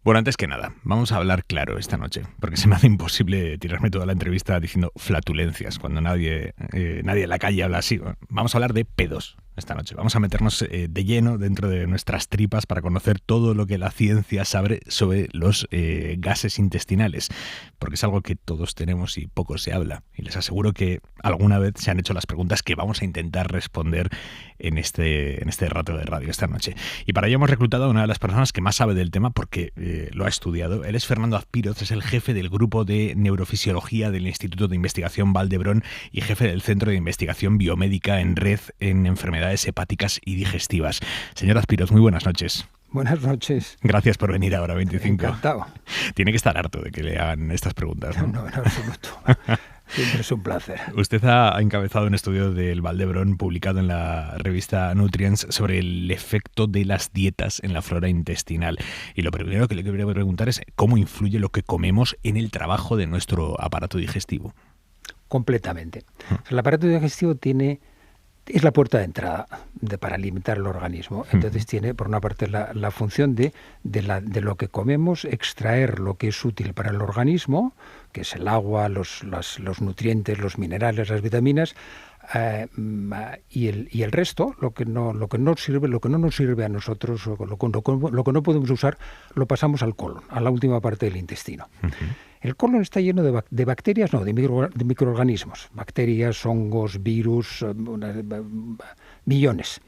Bueno, antes que nada, vamos a hablar claro esta noche, porque se me hace imposible tirarme toda la entrevista diciendo flatulencias cuando nadie en la calle habla así. Vamos a hablar de pedos esta noche. Vamos a meternos de lleno dentro de nuestras tripas para conocer todo lo que la ciencia sabe sobre los gases intestinales, porque es algo que todos tenemos y poco se habla. Y les aseguro que alguna vez se han hecho las preguntas que vamos a intentar responder en este rato de radio esta noche. Y para ello hemos reclutado a una de las personas que más sabe del tema porque lo ha estudiado. Él es Fernando Azpiroz, es el jefe del grupo de neurofisiología del Instituto de Investigación Vall d'Hebron y jefe del Centro de Investigación Biomédica en Red en Enfermedades Hepáticas y Digestivas. Señor Azpiroz, muy buenas noches. Buenas noches. Gracias por venir a Hora 25. Encantado. Tiene que estar harto de que le hagan estas preguntas, ¿no? No, en absoluto. Siempre es un placer. Usted ha encabezado un estudio del Vall d'Hebron publicado en la revista Nutrients sobre el efecto de las dietas en la flora intestinal. Y lo primero que le quería preguntar es cómo influye lo que comemos en el trabajo de nuestro aparato digestivo. Completamente. El aparato digestivo es la puerta de entrada para alimentar el organismo. Entonces tiene, por una parte, la función de lo que comemos, extraer lo que es útil para el organismo, que es el agua, los nutrientes, los minerales, las vitaminas, y el resto, lo que no nos sirve a nosotros, lo que no podemos usar, lo pasamos al colon, a la última parte del intestino. El colon está lleno de bacterias, de microorganismos, bacterias, hongos, virus, millones.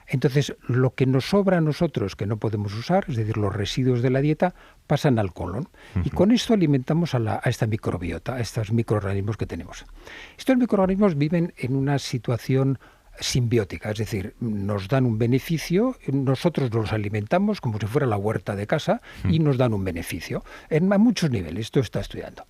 Entonces, lo que nos sobra a nosotros que no podemos usar, es decir, los residuos de la dieta, pasan al colon. Y con esto alimentamos a esta microbiota, a estos microorganismos que tenemos. Estos microorganismos viven en una situación simbiótica, es decir, nos dan un beneficio, nosotros los alimentamos como si fuera la huerta de casa y nos dan un beneficio a muchos niveles. Esto está estudiando.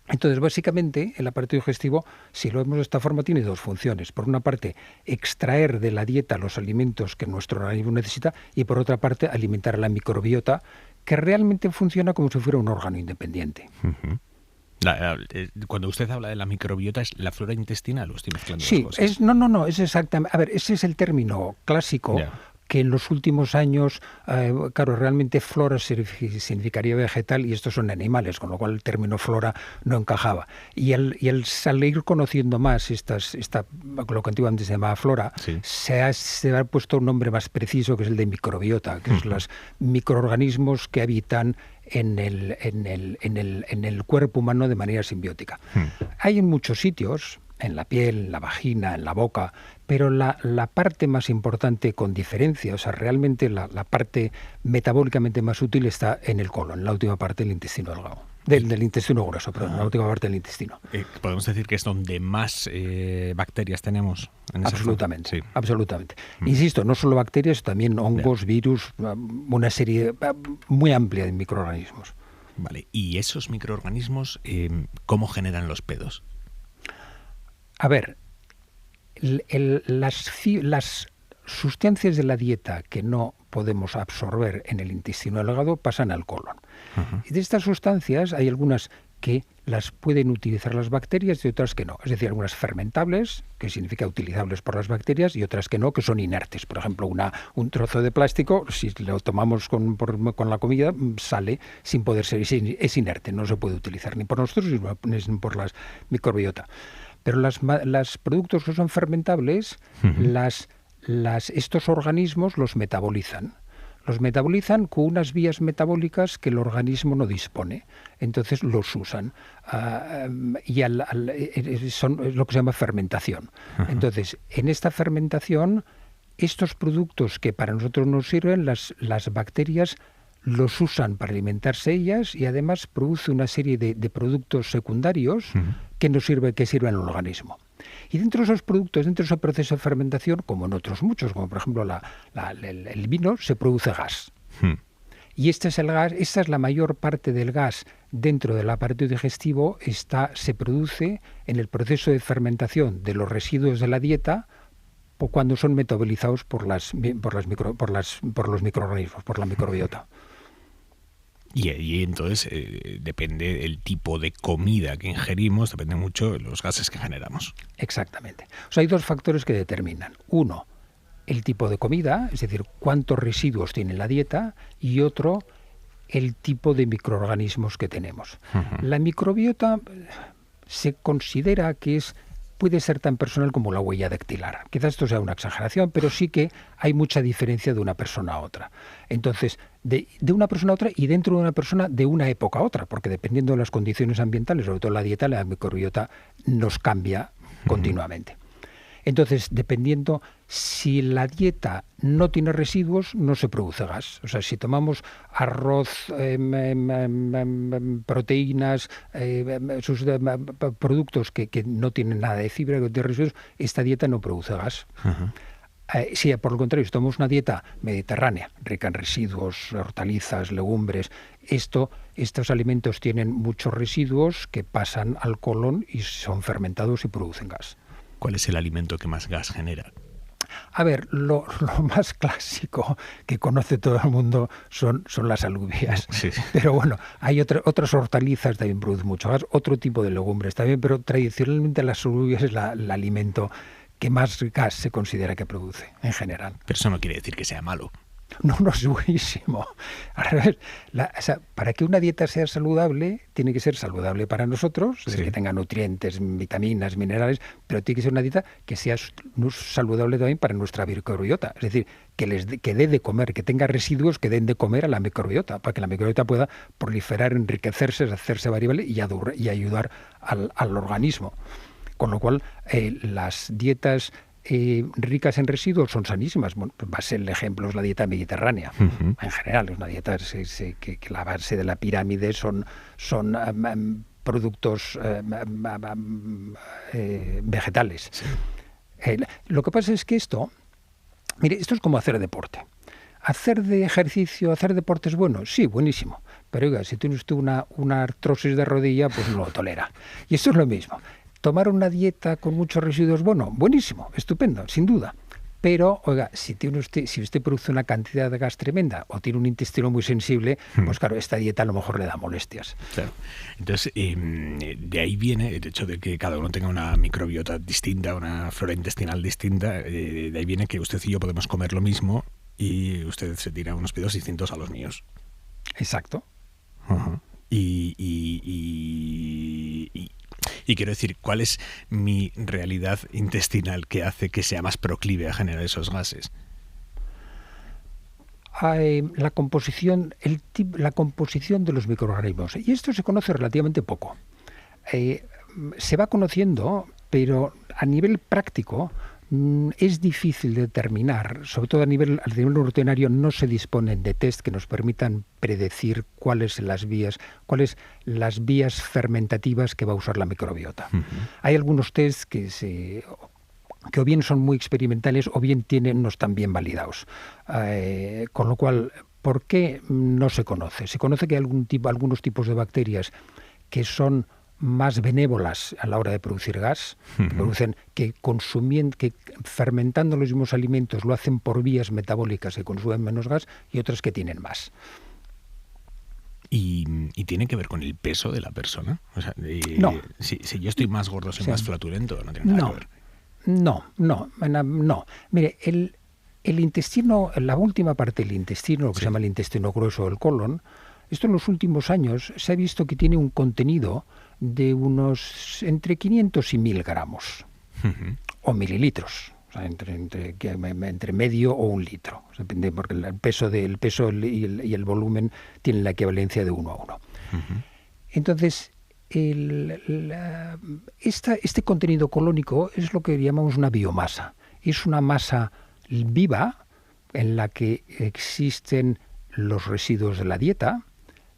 Entonces, básicamente, el aparato digestivo, si lo vemos de esta forma, tiene dos funciones. Por una parte, extraer de la dieta los alimentos que nuestro organismo necesita y, por otra parte, alimentar a la microbiota, que realmente funciona como si fuera un órgano independiente. Cuando usted habla de la microbiota, ¿es la flora intestinal o estoy mezclando las cosas? No, es exactamente. A ver, ese es el término clásico. Yeah. Que en los últimos años, claro, realmente flora significaría vegetal y estos son animales, con lo cual el término flora no encajaba. Y al ir conociendo más lo que antiguamente se llamaba flora, sí, se ha puesto un nombre más preciso, que es el de microbiota, que es los microorganismos que habitan en el cuerpo humano de manera simbiótica. Hay en muchos sitios, en la piel, en la vagina, en la boca, pero la parte más importante con diferencia, o sea, realmente la parte metabólicamente más útil está en el colon, en la última parte del intestino delgado. Del intestino grueso, perdón, la última parte del intestino. ¿Podemos decir que es donde más bacterias tenemos? Absolutamente, sí. Absolutamente. Insisto, no solo bacterias, también hongos, virus, una serie muy amplia de microorganismos. Vale, ¿y esos microorganismos cómo generan los pedos? A ver, las sustancias de la dieta que no podemos absorber en el intestino delgado pasan al colon. Y de estas sustancias hay algunas que las pueden utilizar las bacterias y otras que no. Es decir, algunas fermentables, que significa utilizables por las bacterias, y otras que no, que son inertes. Por ejemplo, un trozo de plástico, si lo tomamos con la comida, sale sin poder ser, es inerte, no se puede utilizar ni por nosotros ni por la microbiota. Pero los productos que son fermentables, estos organismos los metabolizan. Los metabolizan con unas vías metabólicas que el organismo no dispone. Entonces los usan. Es lo que se llama fermentación. Entonces, en esta fermentación, estos productos que para nosotros nos sirven, las bacterias los usan para alimentarse ellas y además produce una serie de productos secundarios que sirven al organismo. Y dentro de esos productos, dentro de ese proceso de fermentación, como en otros muchos, como por ejemplo el vino, se produce gas. Y este es el gas, esta es la mayor parte del gas dentro del aparato digestivo, se produce en el proceso de fermentación de los residuos de la dieta cuando son metabolizados por los microorganismos, por la microbiota. Y entonces depende el tipo de comida que ingerimos, depende mucho de los gases que generamos. Exactamente. O sea, hay dos factores que determinan. Uno, el tipo de comida, es decir, cuántos residuos tiene la dieta, y otro, el tipo de microorganismos que tenemos. La microbiota se considera que puede ser tan personal como la huella dactilar. Quizás esto sea una exageración, pero sí que hay mucha diferencia de una persona a otra. Entonces, de una persona a otra y dentro de una persona de una época a otra, porque dependiendo de las condiciones ambientales, sobre todo la dieta, la microbiota nos cambia continuamente. Entonces, dependiendo, si la dieta no tiene residuos, no se produce gas. O sea, si tomamos arroz, proteínas, sus productos que no tienen nada de fibra, que no tienen residuos, esta dieta no produce gas. Si por el contrario, si tomamos una dieta mediterránea, rica en residuos, hortalizas, legumbres, estos alimentos tienen muchos residuos que pasan al colon y son fermentados y producen gas. ¿Cuál es el alimento que más gas genera? A ver, lo más clásico que conoce todo el mundo son las alubias. Sí. Pero bueno, hay otras hortalizas también producen mucho gas, otro tipo de legumbres también, pero tradicionalmente las alubias es el alimento que más gas se considera que produce en general. Pero eso no quiere decir que sea malo. No, es buenísimo. Al revés, para que una dieta sea saludable, tiene que ser saludable para nosotros, es decir, que tenga nutrientes, vitaminas, minerales, pero tiene que ser una dieta que sea saludable también para nuestra microbiota. Es decir, que dé de comer, que tenga residuos que den de comer a la microbiota, para que la microbiota pueda proliferar, enriquecerse, hacerse variable y ayudar al organismo. Con lo cual, las dietas ricas en residuos son sanísimas. Bueno, pues va a ser el ejemplo es la dieta mediterránea. En general, es una dieta que la base de la pirámide son productos vegetales. Sí. Lo que pasa es que esto es como hacer deporte. ¿Hacer de ejercicio, hacer deporte es bueno? Sí, buenísimo. Pero oiga, si tiene usted una artrosis de rodilla, pues no lo tolera. Y esto es lo mismo. ¿Tomar una dieta con muchos residuos? Bueno, buenísimo, estupendo, sin duda. Pero, oiga, si usted produce una cantidad de gas tremenda o tiene un intestino muy sensible, pues claro, esta dieta a lo mejor le da molestias. Claro. Entonces, de ahí viene el hecho de que cada uno tenga una microbiota distinta, una flora intestinal distinta. De ahí viene que usted y yo podemos comer lo mismo y usted se tira unos pedos distintos a los míos. Exacto. Y quiero decir, ¿cuál es mi realidad intestinal que hace que sea más proclive a generar esos gases? La composición de los microorganismos. Y esto se conoce relativamente poco. Se va conociendo, pero a nivel práctico es difícil determinar, sobre todo a nivel rutinario, no se disponen de test que nos permitan predecir cuáles las vías fermentativas que va a usar la microbiota. Hay algunos test que o bien son muy experimentales o bien no están bien validados. Con lo cual, ¿por qué no se conoce? Se conoce que hay algunos tipos de bacterias que son más benévolas a la hora de producir gas, que fermentando los mismos alimentos lo hacen por vías metabólicas que consumen menos gas, y otras que tienen más. ¿Y tiene que ver con el peso de la persona? O sea, no. Si yo estoy más gordo, soy más flatulento, no tiene nada que ver. No. Mire, el intestino, la última parte del intestino, lo que se llama el intestino grueso del colon, esto en los últimos años se ha visto que tiene un contenido de unos entre 500 y 1000 gramos o mililitros, o sea, entre medio o 1 litro, o sea, depende, porque el peso y el volumen tienen la equivalencia de 1 a 1. Entonces, este contenido colónico es lo que llamamos una biomasa. Es una masa viva en la que existen los residuos de la dieta,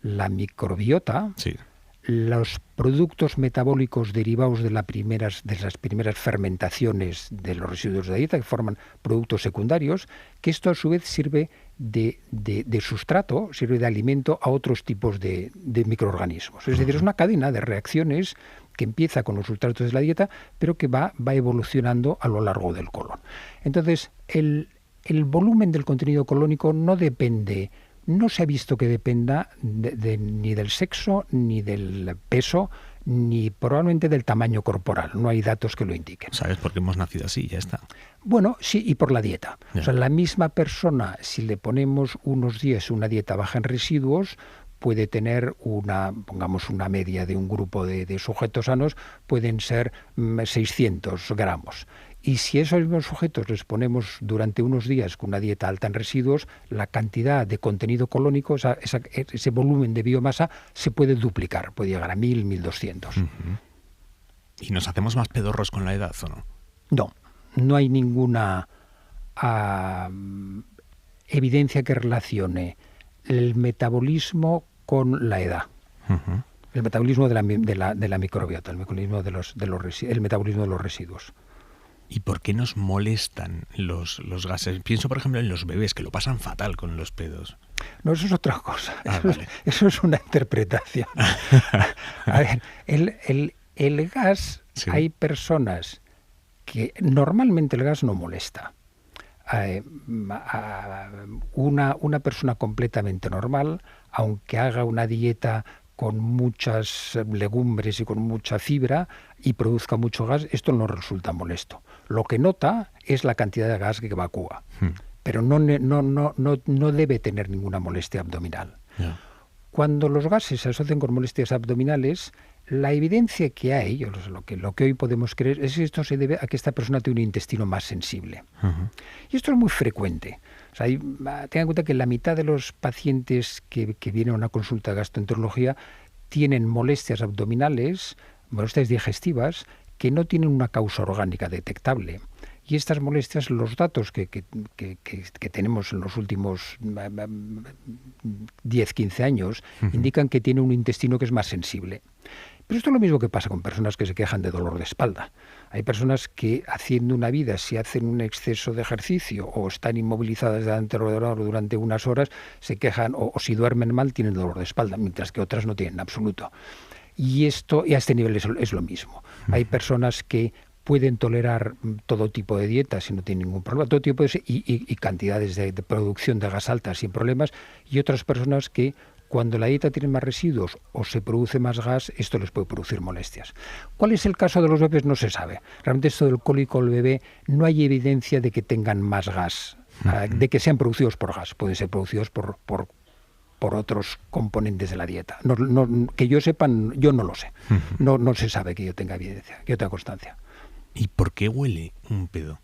la microbiota, los productos metabólicos derivados de las primeras fermentaciones de los residuos de la dieta, que forman productos secundarios, que esto a su vez sirve de sustrato, sirve de alimento a otros tipos de microorganismos. Es decir, es una cadena de reacciones que empieza con los sustratos de la dieta, pero que va evolucionando a lo largo del colon. Entonces, el volumen del contenido colónico no se ha visto que dependa ni del sexo, ni del peso, ni probablemente del tamaño corporal. No hay datos que lo indiquen. ¿Sabes por qué hemos nacido así? Ya está. Bueno, sí, y por la dieta. O sea, la misma persona, si le ponemos unos días una dieta baja en residuos, puede tener pongamos una media de un grupo de sujetos sanos, pueden ser 600 gramos. Y si a esos mismos sujetos les ponemos durante unos días con una dieta alta en residuos, la cantidad de contenido colónico, ese volumen de biomasa, se puede duplicar, puede llegar a 1000, 1200. Uh-huh. ¿Y nos hacemos más pedorros con la edad o no? No, no hay ninguna evidencia que relacione el metabolismo con la edad. Uh-huh. El metabolismo de la microbiota, el metabolismo el metabolismo de los residuos. ¿Y por qué nos molestan los gases? Pienso, por ejemplo, en los bebés, que lo pasan fatal con los pedos. No, eso es otra cosa. Vale. Eso es una interpretación. A ver, el gas, sí. Hay personas que normalmente el gas no molesta. Una persona completamente normal, aunque haga una dieta con muchas legumbres y con mucha fibra y produzca mucho gas, esto no resulta molesto. Lo que nota es la cantidad de gas que evacúa, pero no debe tener ninguna molestia abdominal. Yeah. Cuando los gases se asocian con molestias abdominales, la evidencia que hay, lo que hoy podemos creer, es que esto se debe a que esta persona tiene un intestino más sensible. Uh-huh. Y esto es muy frecuente. O sea, tengan en cuenta que la mitad de los pacientes que vienen a una consulta de gastroenterología tienen molestias abdominales, molestias digestivas, que no tienen una causa orgánica detectable. Y estas molestias, los datos que tenemos en los últimos 10, 15 años, indican que tiene un intestino que es más sensible. Pero esto es lo mismo que pasa con personas que se quejan de dolor de espalda. Hay personas que haciendo una vida, si hacen un exceso de ejercicio o están inmovilizadas delante del ordenador durante unas horas, se quejan, o si duermen mal tienen dolor de espalda, mientras que otras no tienen en absoluto. Y a este nivel es lo mismo. Hay personas que pueden tolerar todo tipo de dietas y no tienen ningún problema, todo tipo y cantidades de producción de gas altas sin problemas, y otras personas que cuando la dieta tiene más residuos o se produce más gas, esto les puede producir molestias. ¿Cuál es el caso de los bebés? No se sabe. Realmente esto del cólico del bebé no hay evidencia de que tengan más gas, de que sean producidos por gas. Pueden ser producidos por otros componentes de la dieta. Que yo sepa, yo no lo sé. No se sabe que yo tenga evidencia, que yo tenga constancia. ¿Y por qué huele un pedo?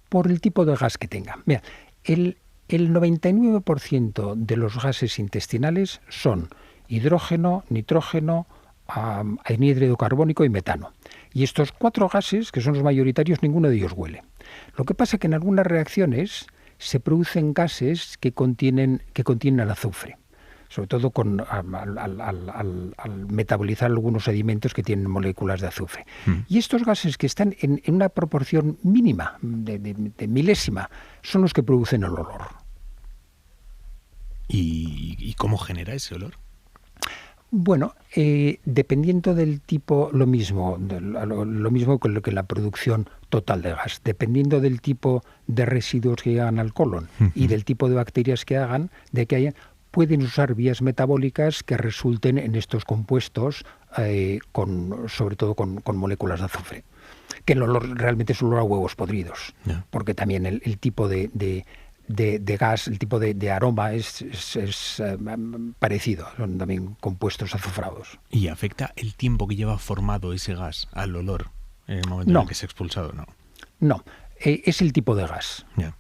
Por el tipo de gas que tenga. Mira, el 99% de los gases intestinales son hidrógeno, nitrógeno, anhídrido carbónico y metano. Y estos 4 gases, que son los mayoritarios, ninguno de ellos huele. Lo que pasa es que en algunas reacciones se producen gases que contienen azufre, sobre todo al metabolizar algunos sedimentos que tienen moléculas de azufre. Y estos gases, que están en una proporción mínima, de milésima, son los que producen el olor. ¿Y cómo genera ese olor? Bueno, dependiendo del tipo, lo mismo que la producción total de gas. Dependiendo del tipo de residuos que llegan al colon y del tipo de bacterias que hayan, pueden usar vías metabólicas que resulten en estos compuestos, sobre todo con moléculas de azufre. Que el olor realmente es olor a huevos podridos, porque también el tipo de gas, el tipo de aroma es parecido, son también compuestos azufrados. ¿Y afecta el tiempo que lleva formado ese gas al olor en el momento en el que es expulsado? No, es el tipo de gas. Ya.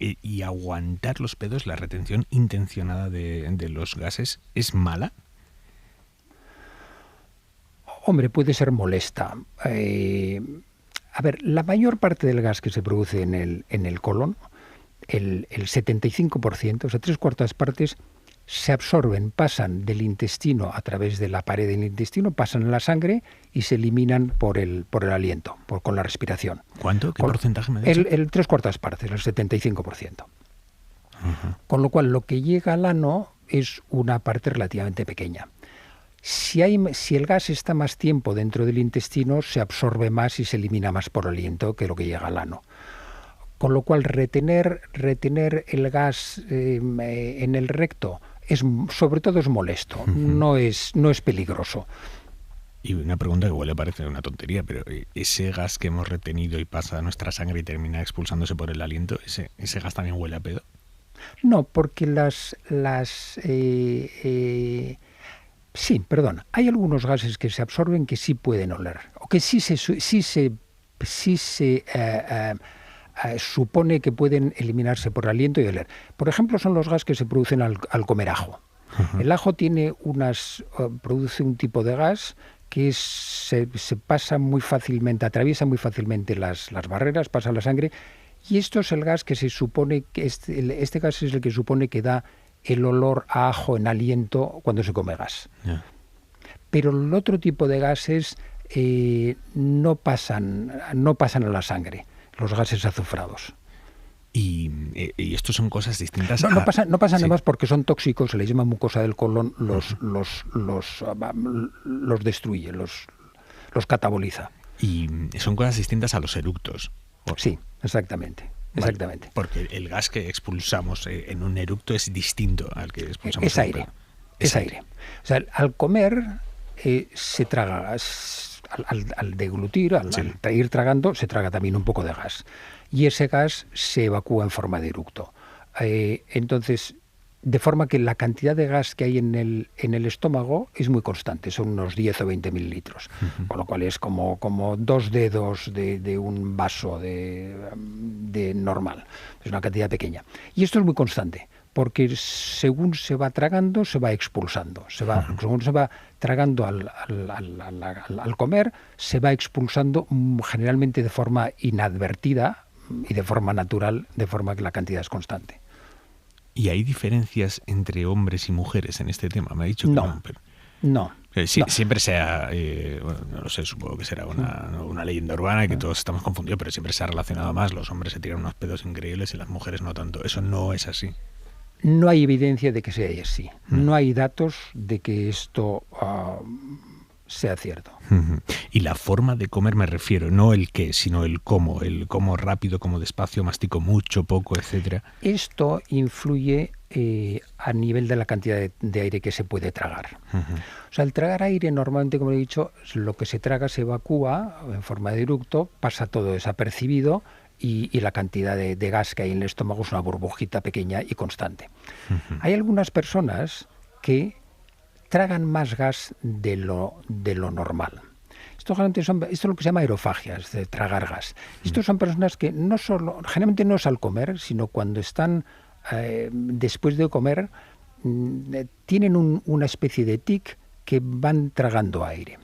¿Y aguantar los pedos, la retención intencionada de los gases, es mala? Hombre, puede ser molesta. A ver, la mayor parte del gas que se produce en el colon, el 75%, o sea, 3/4 partes, se absorben, pasan del intestino a través de la pared del intestino, pasan a la sangre y se eliminan por el aliento, con la respiración. ¿Cuánto? ¿Qué porcentaje me dice? El 3/4 partes, el 75%. Uh-huh. Con lo cual, lo que llega al ano es una parte relativamente pequeña. Si el gas está más tiempo dentro del intestino, se absorbe más y se elimina más por aliento que lo que llega al ano. Con lo cual, retener el gas en el recto sobre todo es molesto, no es peligroso. Y una pregunta que igual le parece una tontería, pero ese gas que hemos retenido y pasa a nuestra sangre y termina expulsándose por el aliento, ¿ese gas también huele a pedo? No, porque sí, perdón. Hay algunos gases que se absorben que sí pueden oler, o que sí se supone que pueden eliminarse por aliento y oler. Por ejemplo, son los gases que se producen al comer ajo. Uh-huh. El ajo produce un tipo de gas que se pasa muy fácilmente, atraviesa muy fácilmente las barreras, pasa la sangre, y esto es el gas que se supone que este gas es el que supone que da el olor a ajo en aliento cuando se come gas. Yeah. Pero el otro tipo de gases no pasan a la sangre, los gases azufrados. Y estos son cosas distintas. No pasan además porque son tóxicos, se les llama mucosa del colon, los destruye, los cataboliza. Y son cosas distintas a los eructos. Sí, exactamente. Exactamente. Porque el gas que expulsamos en un eructo es distinto al que expulsamos. Es aire. Es aire. O sea, al comer se traga gas. Al deglutir, al ir tragando, se traga también un poco de gas. Y ese gas se evacúa en forma de eructo. Entonces, de forma que la cantidad de gas que hay en el estómago es muy constante, son unos 10 o 20 mililitros, con lo cual es como 2 dedos de un vaso de normal, es una cantidad pequeña. Y esto es muy constante, porque según se va tragando, se va expulsando, según se va tragando al comer, se va expulsando generalmente de forma inadvertida y de forma natural, de forma que la cantidad es constante. ¿Y hay diferencias entre hombres y mujeres en este tema? Me ha dicho que no. Pero... No. Sí, no. Siempre sea, no lo sé, supongo que será una leyenda urbana y que todos estamos confundidos, pero siempre se ha relacionado más. Los hombres se tiran unos pedos increíbles y las mujeres no tanto. Eso no es así. No hay evidencia de que sea así. No hay datos de que esto sea cierto. Y la forma de comer me refiero, no el qué, sino el cómo rápido, como despacio, mastico mucho, poco, etcétera. Esto influye a nivel de la cantidad de aire que se puede tragar. O sea, el tragar aire normalmente, como he dicho, lo que se traga se evacúa en forma de eructo, pasa todo desapercibido y la cantidad de gas que hay en el estómago es una burbujita pequeña y constante. Hay algunas personas que tragan más gas de lo normal. Esto es lo que se llama aerofagia, es de tragar gas. Estos son personas que generalmente no es al comer, sino cuando están después de comer, tienen una especie de tic que van tragando aire.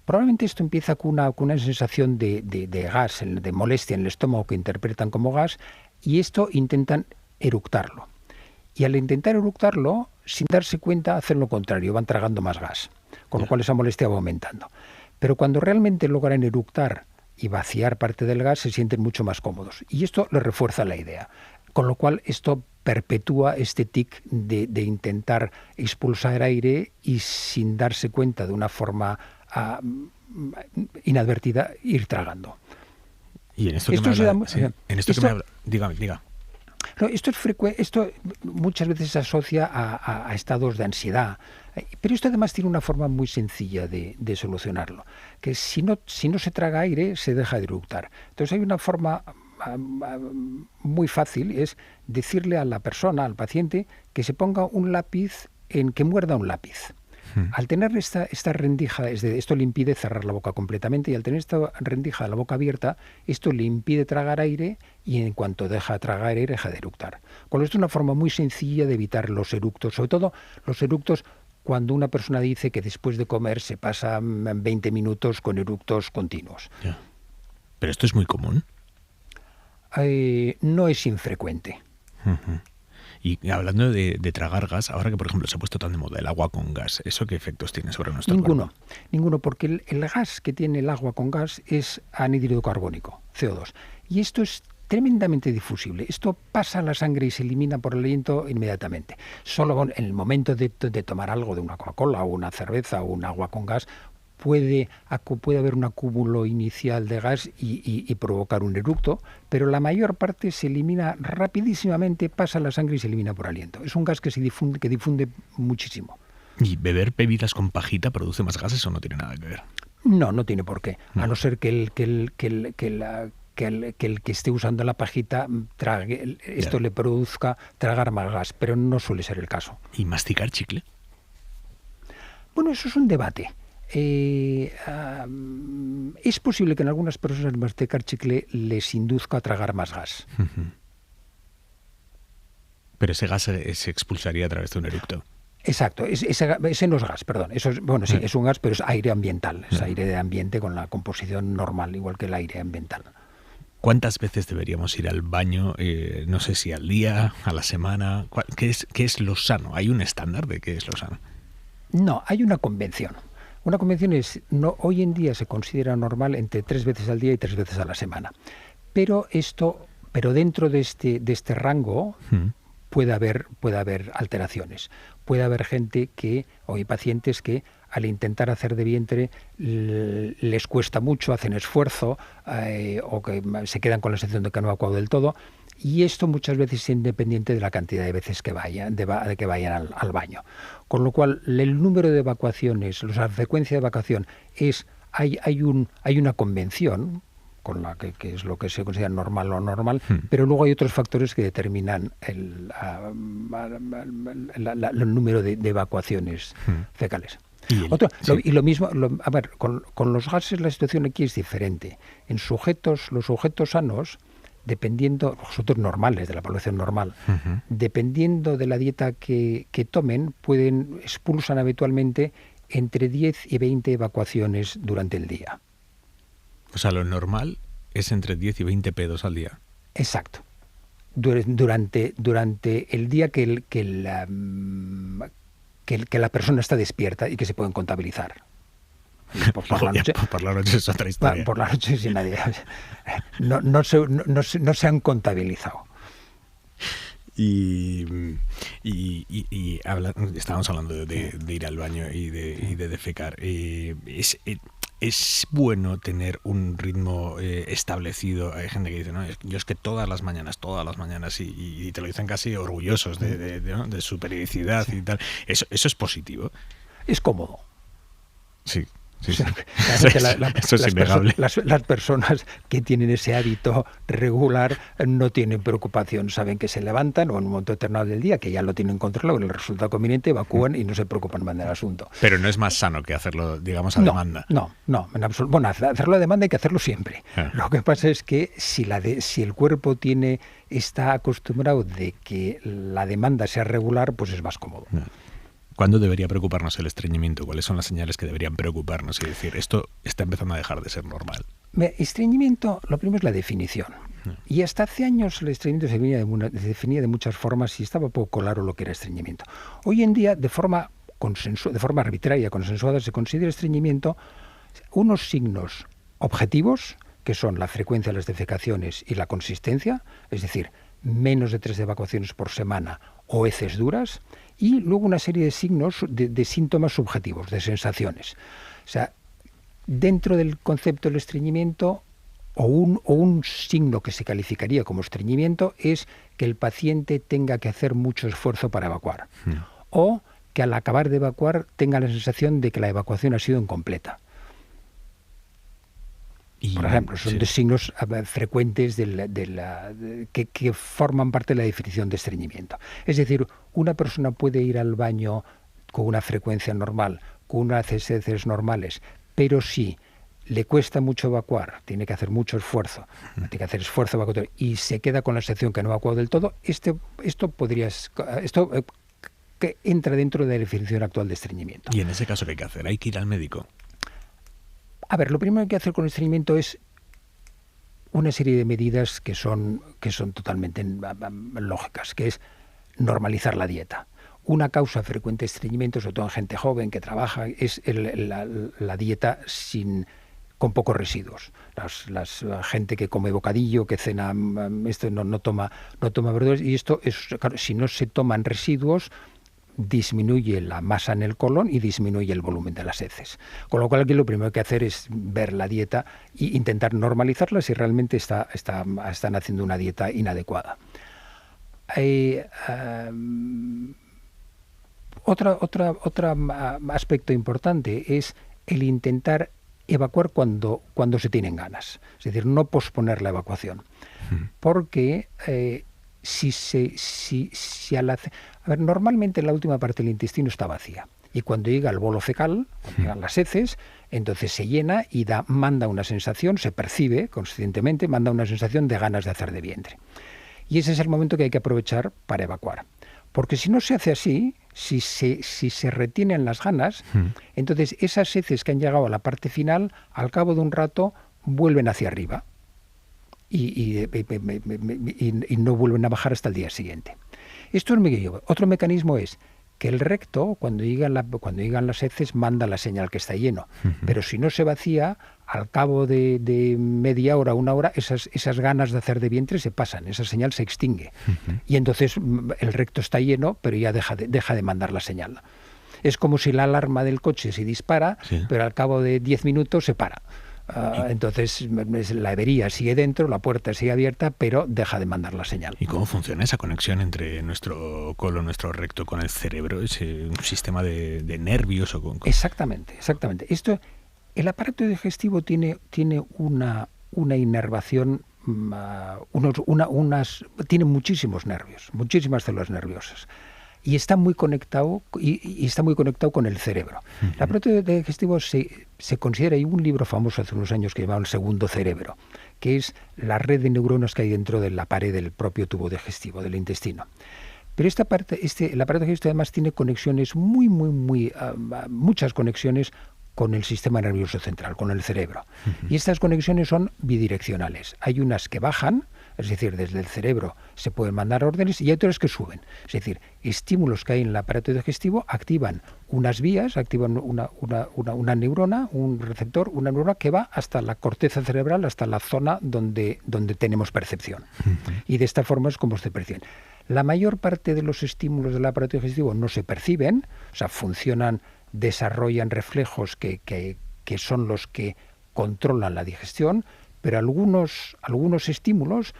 Probablemente esto empieza con una sensación de gas, de molestia en el estómago que interpretan como gas, y esto intentan eructarlo. Y al intentar eructarlo, sin darse cuenta, hacen lo contrario, van tragando más gas, con lo cual esa molestia va aumentando. Pero cuando realmente logran eructar y vaciar parte del gas, se sienten mucho más cómodos. Y esto les refuerza la idea. Con lo cual esto perpetúa este tic de intentar expulsar aire y sin darse cuenta de una forma inadvertida ir tragando. Y en esto que me habla, diga. No, esto es frecuente, esto muchas veces se asocia a estados de ansiedad, pero esto además tiene una forma muy sencilla de solucionarlo, que si no se traga aire, se deja de eructar. Entonces hay una forma muy fácil, es decirle a la persona, al paciente, que se ponga un lápiz, que muerda un lápiz. Al tener esta rendija, esto le impide cerrar la boca completamente, y al tener esta rendija de la boca abierta, esto le impide tragar aire, y en cuanto deja tragar aire, deja de eructar. Con esto es una forma muy sencilla de evitar los eructos, sobre todo los eructos cuando una persona dice que después de comer se pasa 20 minutos con eructos continuos. Ya. ¿Pero esto es muy común? No es infrecuente. Y hablando de tragar gas, ahora que por ejemplo se ha puesto tan de moda el agua con gas, ¿eso qué efectos tiene sobre nuestro cuerpo? Ninguno, porque el gas que tiene el agua con gas es anhídrido carbónico, CO2. Y esto es tremendamente difusible. Esto pasa a la sangre y se elimina por el aliento inmediatamente. Solo en el momento de tomar algo, de una Coca-Cola o una cerveza o un agua con gas, puede haber un acúmulo inicial de gas y provocar un eructo, pero la mayor parte se elimina rapidísimamente, pasa a la sangre y se elimina por aliento. Es un gas que difunde muchísimo. ¿Y beber bebidas con pajita produce más gases o no tiene nada que ver? No tiene por qué. A no ser que que el que esté usando la pajita esto le produzca tragar más gas, pero no suele ser el caso. ¿Y masticar chicle? Bueno, eso es un debate. Es posible que en algunas personas masticar chicle les induzca a tragar más gas. Pero ese gas se expulsaría a través de un eructo. Exacto, ese no es gas, perdón. Eso es, bueno, sí, es un gas, pero es aire ambiental. Es aire de ambiente con la composición normal, igual que el aire ambiental. ¿Cuántas veces deberíamos ir al baño? No sé si al día, a la semana. ¿Qué es lo sano? ¿Hay un estándar de qué es lo sano? No, hay una convención. Una convención hoy en día se considera normal entre 3 veces al día y 3 veces a la semana. Pero dentro de este rango puede haber alteraciones. Puede haber gente o hay pacientes que al intentar hacer de vientre les cuesta mucho, hacen esfuerzo o que se quedan con la sensación de que no ha evacuado del todo. Y esto muchas veces es independiente de la cantidad de veces que vayan, de que vayan al baño. Con lo cual, el número de evacuaciones, la frecuencia de evacuación, hay una convención, con la que es lo que se considera normal o normal, pero luego hay otros factores que determinan el número de evacuaciones fecales. Y lo mismo, a ver, con los gases la situación aquí es diferente. En los sujetos sanos, dependiendo, los sujetos normales, de la población normal, dependiendo de la dieta que tomen, expulsan habitualmente entre 10 y 20 evacuaciones durante el día. O sea, lo normal es entre 10 y 20 pedos al día. Exacto. Durante el día que la persona está despierta y que se pueden contabilizar. Por la noche es otra historia. Por la noche sin nadie. No se han contabilizado. Y estábamos hablando de ir al baño y de defecar. Es bueno tener un ritmo establecido. Hay gente que dice, no, yo es que todas las mañanas, y te lo dicen casi orgullosos de su periodicidad y tal. Eso es positivo. Es cómodo. Sí. Eso es innegable. Las personas que tienen ese hábito regular no tienen preocupación, saben que se levantan o en un momento determinado del día, que ya lo tienen controlado, les resulta conveniente, evacúan y no se preocupan más del asunto. Pero no es más sano que hacerlo, digamos, a demanda. No, en absoluto. Bueno, hacerlo a demanda hay que hacerlo siempre. Lo que pasa es que si el cuerpo está acostumbrado de que la demanda sea regular, pues es más cómodo. ¿Cuándo debería preocuparnos el estreñimiento? ¿Cuáles son las señales que deberían preocuparnos y decir, esto está empezando a dejar de ser normal? Estreñimiento, lo primero es la definición. Y hasta hace años el estreñimiento se definía de muchas formas y estaba poco claro lo que era estreñimiento. Hoy en día, de forma arbitraria, consensuada, se considera estreñimiento unos signos objetivos, que son la frecuencia de las defecaciones y la consistencia, es decir, menos de 3 evacuaciones por semana o heces duras, y luego una serie de signos, de síntomas subjetivos, de sensaciones. O sea, dentro del concepto del estreñimiento, o un signo que se calificaría como estreñimiento, es que el paciente tenga que hacer mucho esfuerzo para evacuar, o que al acabar de evacuar tenga la sensación de que la evacuación ha sido incompleta. Por ejemplo, son de signos frecuentes que forman parte de la definición de estreñimiento. Es decir, una persona puede ir al baño con una frecuencia normal, con unas heces normales, pero si le cuesta mucho evacuar, tiene que hacer mucho esfuerzo, tiene que hacer esfuerzo evacuatorio y se queda con la sensación que no ha evacuado del todo, esto que entra dentro de la definición actual de estreñimiento. ¿Y en ese caso qué hay que hacer? ¿Hay que ir al médico? A ver, lo primero que hay que hacer con el estreñimiento es una serie de medidas que son totalmente lógicas, que es normalizar la dieta. Una causa frecuente de estreñimiento, sobre todo en gente joven que trabaja, es la dieta con pocos residuos. La gente que come bocadillo, que cena, esto no toma verduras, y esto es, claro, si no se toman residuos, disminuye la masa en el colon y disminuye el volumen de las heces. Con lo cual aquí lo primero que hay que hacer es ver la dieta e intentar normalizarla si realmente están haciendo una dieta inadecuada. Otro aspecto importante es el intentar evacuar cuando se tienen ganas. Es decir, no posponer la evacuación. Porque normalmente la última parte del intestino está vacía. Y cuando llega el bolo fecal, cuando llegan las heces, entonces se llena y manda una sensación, se percibe conscientemente, manda una sensación de ganas de hacer de vientre. Y ese es el momento que hay que aprovechar para evacuar. Porque si no se hace así, si se retienen las ganas, entonces esas heces que han llegado a la parte final, al cabo de un rato, vuelven hacia arriba y no vuelven a bajar hasta el día siguiente. Esto es un mecanismo. Otro mecanismo es que el recto, cuando llegan las heces, manda la señal que está lleno. Pero si no se vacía, al cabo de media hora, una hora, esas ganas de hacer de vientre se pasan, esa señal se extingue. Y entonces el recto está lleno, pero ya deja de mandar la señal. Es como si la alarma del coche se dispara, pero al cabo de 10 minutos se para. Entonces la avería sigue dentro, la puerta sigue abierta, pero deja de mandar la señal. ¿Y cómo funciona esa conexión entre nuestro colon, nuestro recto con el cerebro? ¿Es un sistema de nervios? Exactamente. El aparato digestivo tiene una inervación, tiene muchísimos nervios, muchísimas células nerviosas. Y está muy conectado con el cerebro. El aparato digestivo se considera, hay un libro famoso hace unos años que llamaba El segundo cerebro, que es la red de neuronas que hay dentro de la pared del propio tubo digestivo, del intestino. Pero el aparato digestivo además tiene conexiones muchas conexiones con el sistema nervioso central, con el cerebro. Y estas conexiones son bidireccionales. Hay unas que bajan, es decir, desde el cerebro se pueden mandar órdenes, y hay otras que suben. Es decir, estímulos que hay en el aparato digestivo activan unas vías, activan una neurona, un receptor, una neurona que va hasta la corteza cerebral, hasta la zona donde tenemos percepción. Y de esta forma es como se perciben. La mayor parte de los estímulos del aparato digestivo no se perciben, o sea, desarrollan reflejos que son los que controlan la digestión, pero algunos estímulos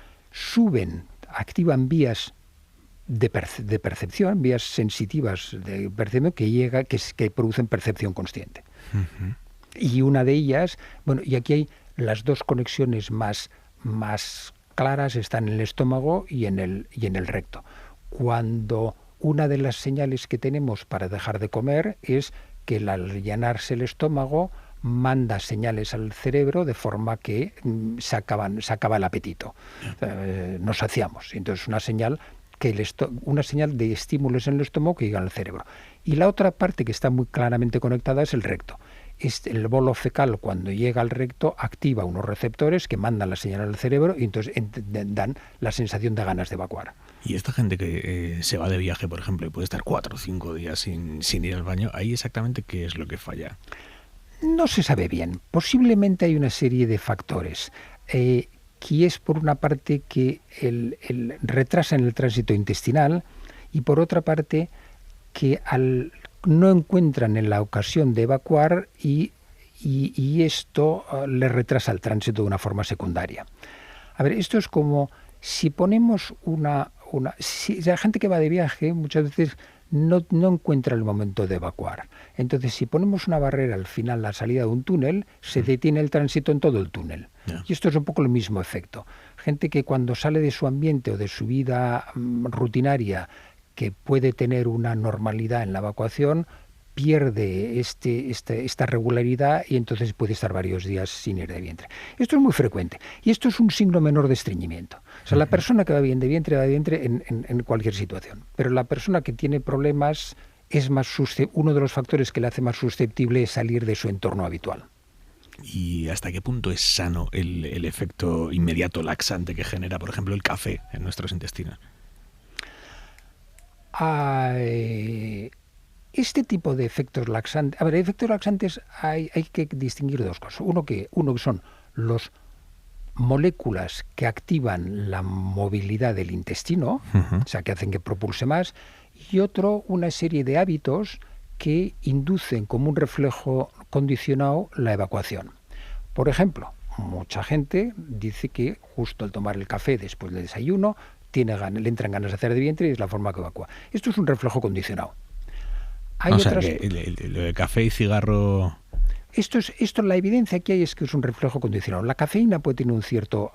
activan vías de percepción, vías sensitivas de percepción que producen percepción consciente. Y una de ellas, y aquí hay las dos conexiones más claras, están en el estómago y en el recto. Cuando una de las señales que tenemos para dejar de comer es que al llenarse el estómago manda señales al cerebro de forma que se acaba el apetito. Nos saciamos. Entonces una señal de estímulos en el estómago que llegan al cerebro. Y la otra parte que está muy claramente conectada es el recto. El bolo fecal, cuando llega al recto, activa unos receptores que mandan la señal al cerebro y entonces dan la sensación de ganas de evacuar. Y esta gente que se va de viaje, por ejemplo, y puede estar 4 o 5 días sin ir al baño, ¿ahí exactamente qué es lo que falla? No se sabe bien. Posiblemente hay una serie de factores. Que es por una parte que retrasan el tránsito intestinal y por otra parte que no encuentran en la ocasión de evacuar y esto les retrasa el tránsito de una forma secundaria. A ver, esto es como si ponemos si la gente que va de viaje muchas veces no encuentra el momento de evacuar. Entonces, si ponemos una barrera al final, la salida de un túnel, se detiene el tránsito en todo el túnel. Y esto es un poco el mismo efecto. Gente que cuando sale de su ambiente o de su vida rutinaria, que puede tener una normalidad en la evacuación, pierde esta regularidad y entonces puede estar varios días sin ir de vientre. Esto es muy frecuente y esto es un signo menor de estreñimiento. O sea, la persona que va bien de vientre en cualquier situación, pero la persona que tiene problemas es uno de los factores que le hace más susceptible es salir de su entorno habitual. ¿Y hasta qué punto es sano el efecto inmediato laxante que genera, por ejemplo, el café en nuestros intestinos? Este tipo de efectos laxantes... A ver, efectos laxantes hay que distinguir dos cosas. Uno que son las moléculas que activan la movilidad del intestino, o sea, que hacen que propulse más, y otro, una serie de hábitos que inducen como un reflejo condicionado la evacuación. Por ejemplo, mucha gente dice que justo al tomar el café después del desayuno le entran ganas de hacer de vientre y es la forma que evacúa. Esto es un reflejo condicionado. Que el café y cigarro La evidencia que hay es que es un reflejo condicionado. La cafeína puede tener un cierto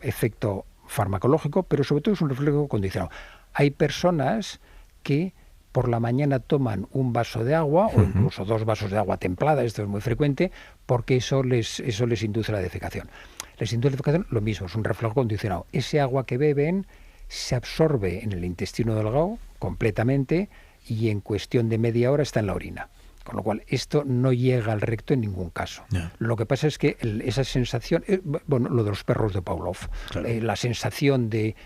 efecto farmacológico, pero sobre todo es un reflejo condicionado. Hay personas que por la mañana toman un vaso de agua o incluso 2 vasos de agua templada, esto es muy frecuente, porque eso les induce la defecación. Les induce la defecación, lo mismo, es un reflejo condicionado. Ese agua que beben se absorbe en el intestino delgado completamente y en cuestión de media hora está en la orina. Con lo cual, esto no llega al recto en ningún caso. Yeah. Lo que pasa es que esa sensación, lo de los perros de Pavlov, claro. La sensación de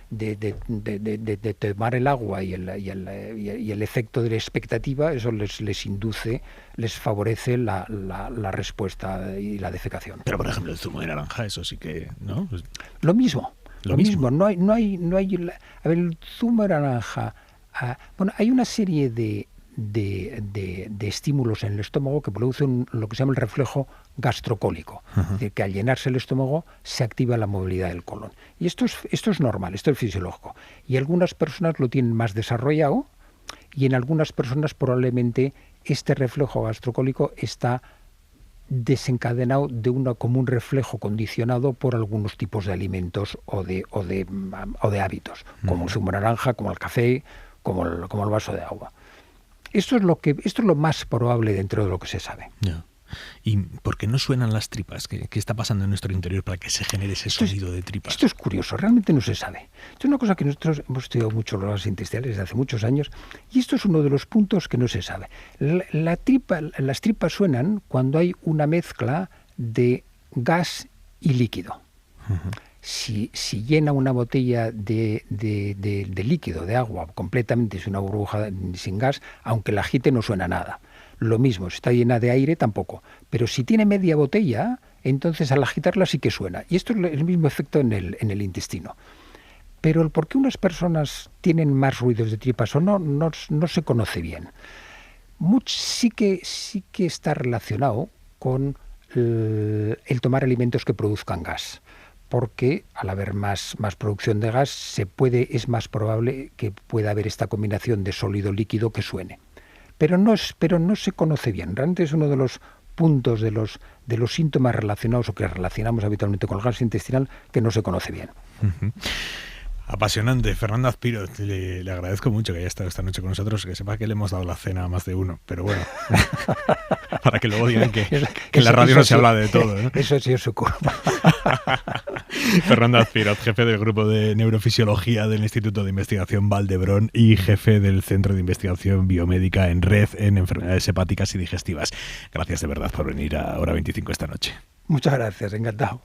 tomar el agua y el efecto de la expectativa, eso les induce, les favorece la respuesta y la defecación. Pero, por ejemplo, el zumo de naranja, eso sí que, ¿no? Lo mismo. No hay. A ver, el zumo de naranja. Hay una serie de estímulos en el estómago que producen lo que se llama el reflejo gastrocólico. Es decir, que al llenarse el estómago se activa la movilidad del colon. Y esto es normal, esto es fisiológico. Y algunas personas lo tienen más desarrollado y en algunas personas probablemente este reflejo gastrocólico está desencadenado como un reflejo condicionado por algunos tipos de alimentos o de hábitos, como el zumo de naranja, como el café, como el vaso de agua. Esto es lo más probable dentro de lo que se sabe. Yeah. ¿Y por qué no suenan las tripas? ¿Qué está pasando en nuestro interior para que se genere ese sonido de tripas? Esto es curioso, realmente no se sabe. Esto es una cosa que nosotros hemos estudiado mucho los gases intestinales desde hace muchos años y esto es uno de los puntos que no se sabe. Las tripas suenan cuando hay una mezcla de gas y líquido. Uh-huh. Si llena una botella de líquido, de agua, completamente, es una burbuja sin gas, aunque la agite no suena nada. Lo mismo, si está llena de aire tampoco. Pero si tiene media botella, entonces al agitarla sí que suena. Y esto es el mismo efecto en el intestino. Pero el por qué unas personas tienen más ruidos de tripas o no se conoce bien. Sí que está relacionado con el tomar alimentos que produzcan gas. Porque al haber más producción de gas es más probable que pueda haber esta combinación de sólido-líquido que suene. Pero no se conoce bien. Realmente es uno de los puntos de los síntomas relacionados o que relacionamos habitualmente con el gas intestinal que no se conoce bien. Uh-huh. Apasionante. Fernando Azpiro, le agradezco mucho que haya estado esta noche con nosotros, que sepa que le hemos dado la cena a más de uno, pero bueno, para que luego digan que en la radio no se habla de todo, ¿no? Eso sí es su culpa. Fernando Azpiro, jefe del grupo de neurofisiología del Instituto de Investigación Vall d'Hebron y jefe del Centro de Investigación Biomédica en Red en Enfermedades Hepáticas y Digestivas. Gracias de verdad por venir a Hora 25 esta noche. Muchas gracias, encantado.